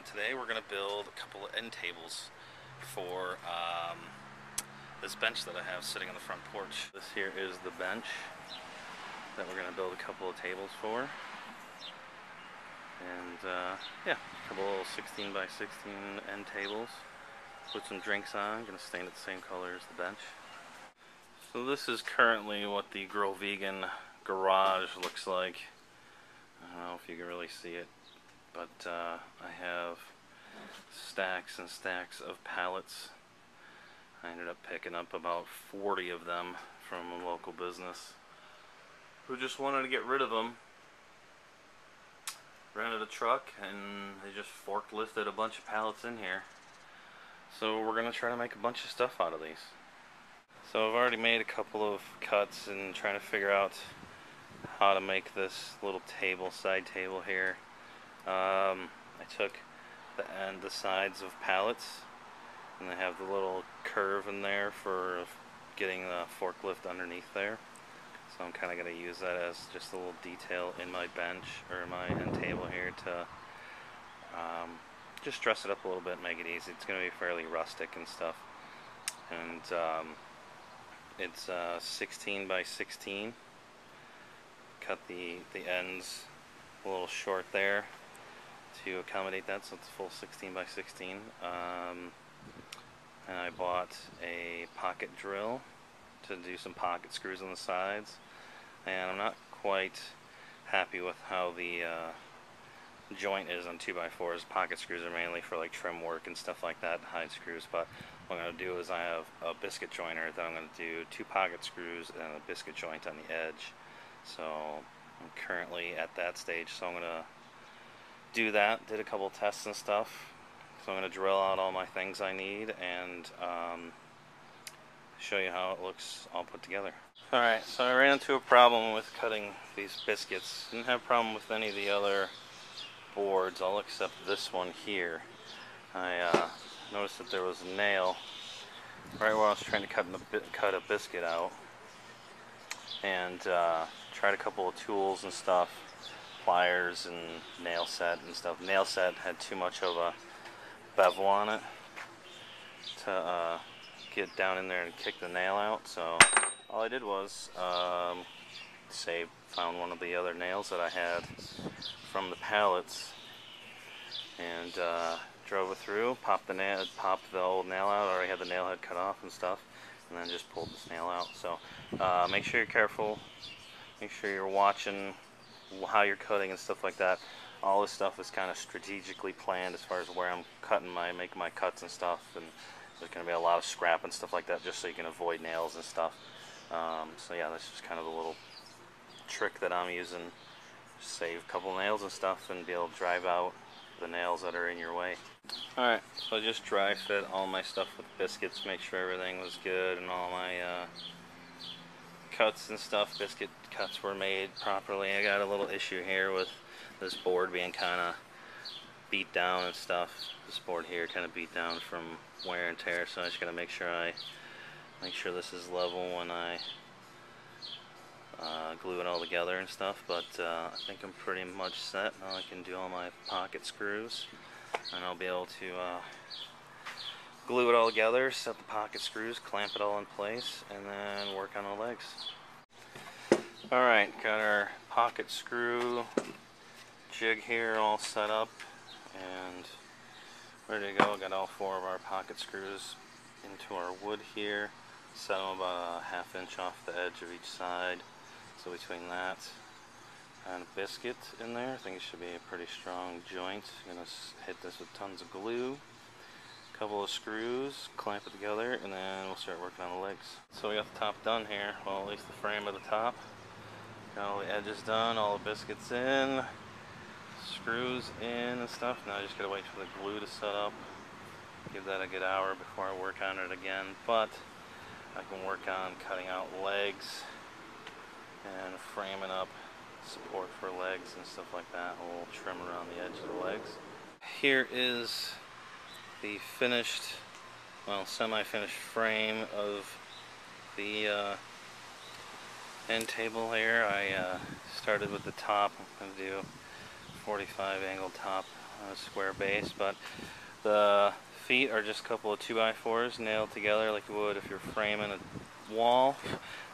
Today we're going to build a couple of end tables for this bench that I have sitting on the front porch. This here is the bench that we're going to build a couple of tables for. And yeah, a couple of 16 by 16 end tables. Put some drinks on, going to stain it the same color as the bench. So this is currently what the Grow Vegan garage looks like. I don't know if you can really see it, but I have stacks and stacks of pallets. I ended up picking up about 40 of them from a local business who just wanted to get rid of them. Rented a truck and they just forklifted a bunch of pallets in here. So we're going to try to make a bunch of stuff out of these. So I've already made a couple of cuts and trying to figure out how to make this little table, side table here. I took the sides of pallets, and they have the little curve in there for getting the forklift underneath there. So I'm kind of going to use that as just a little detail in my bench or my end table here to just dress it up a little bit, make it easy. It's going to be fairly rustic and stuff. And it's 16 by 16. Cut the ends a little short there to accommodate that, so it's a full 16 by 16. And I bought a pocket drill to do some pocket screws on the sides, and I'm not quite happy with how the joint is on 2x4s. Pocket screws are mainly for like trim work and stuff like that, hide screws, but what I'm going to do is I have a biscuit joiner that I'm going to do 2 pocket screws and a biscuit joint on the edge. So I'm currently at that stage, so I'm going to do that. Did a couple tests and stuff, so I'm going to drill out all my things I need and show you how it looks all put together. Alright, so I ran into a problem with cutting these biscuits. Didn't have a problem with any of the other boards, all except this one here. I noticed that there was a nail right where I was trying to cut a biscuit out, and tried a couple of tools and stuff, pliers and nail set and stuff. Nail set had too much of a bevel on it to get down in there and kick the nail out, so all I did was found one of the other nails that I had from the pallets and drove it through, popped the old nail out. I already had the nail head cut off and stuff, and then just pulled this nail out. So make sure you're careful, make sure you're watching how you're cutting and stuff like that. All this stuff is kind of strategically planned as far as where I'm making my cuts and stuff, and there's going to be a lot of scrap and stuff like that just so you can avoid nails and stuff. So yeah, that's just kind of a little trick that I'm using. Just save a couple nails and stuff and be able to drive out the nails that are in your way. Alright, so I just dry fit all my stuff with biscuits, make sure everything was good and all my cuts and stuff, biscuit cuts were made properly. I got a little issue here with this board being kind of beat down and stuff. This board here kind of beat down from wear and tear, so I just gotta make sure this is level when I glue it all together and stuff. But I think I'm pretty much set. Now I can do all my pocket screws, and I'll be able to glue it all together, set the pocket screws, clamp it all in place, and then work on the legs. Alright, got our pocket screw jig here all set up and ready to go. Got all 4 of our pocket screws into our wood here. Set them about a ½ inch off the edge of each side. So between that and a biscuit in there, I think it should be a pretty strong joint. I'm going to hit this with tons of glue, a couple of screws, clamp it together, and then we'll start working on the legs. So we got the top done here, well, at least the frame of the top. Got all the edges done, all the biscuits in, screws in and stuff. Now I just gotta wait for the glue to set up. Give that a good hour before I work on it again. But I can work on cutting out legs and framing up support for legs and stuff like that. A little trim around the edge of the legs. Here is the finished, well, semi-finished frame of the end table here. I started with the top. I'm going to do 45 angle top a square base, but the feet are just a couple of 2x4s nailed together like you would if you're framing a wall,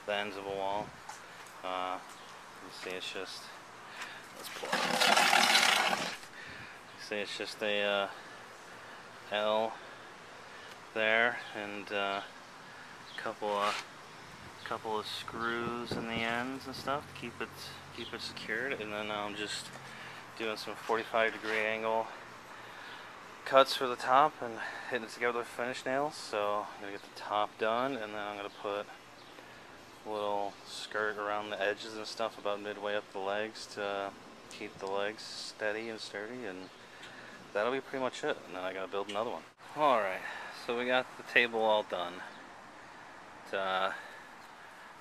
the ends of a wall. You see it's just, let's pull it. You see it's just a L there, and couple of screws in the ends and stuff to keep it secured, and then I'm just doing some 45-degree angle cuts for the top and hitting it together with finish nails. So I'm gonna get the top done, and then I'm gonna put a little skirt around the edges and stuff about midway up the legs to keep the legs steady and sturdy, and that'll be pretty much it. And then I gotta build another one. Alright, so we got the table all done. It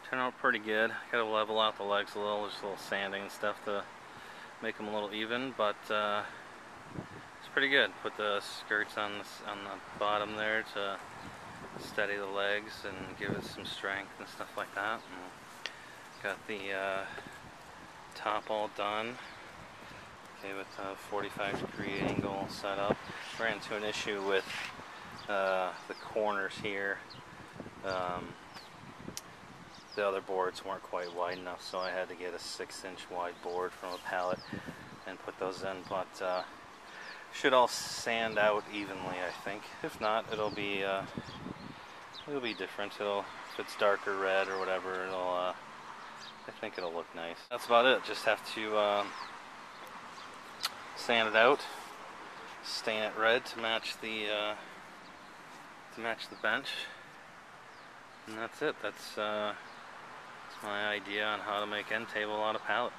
turned out pretty good. Gotta level out the legs a little, just a little sanding and stuff to make them a little even, but it's pretty good. Put the skirts on the bottom there to steady the legs and give it some strength and stuff like that. And got the top all done. Okay, with a 45-degree angle set up. Ran into an issue with the corners here. The other boards weren't quite wide enough, so I had to get a 6-inch wide board from a pallet and put those in, but should all sand out evenly, I think. If not, it'll be different. If it's darker red or whatever, I think it'll look nice. That's about it. Just have to sand it out, stain it red to match the bench, and that's it. That's my idea on how to make end table out of pallet.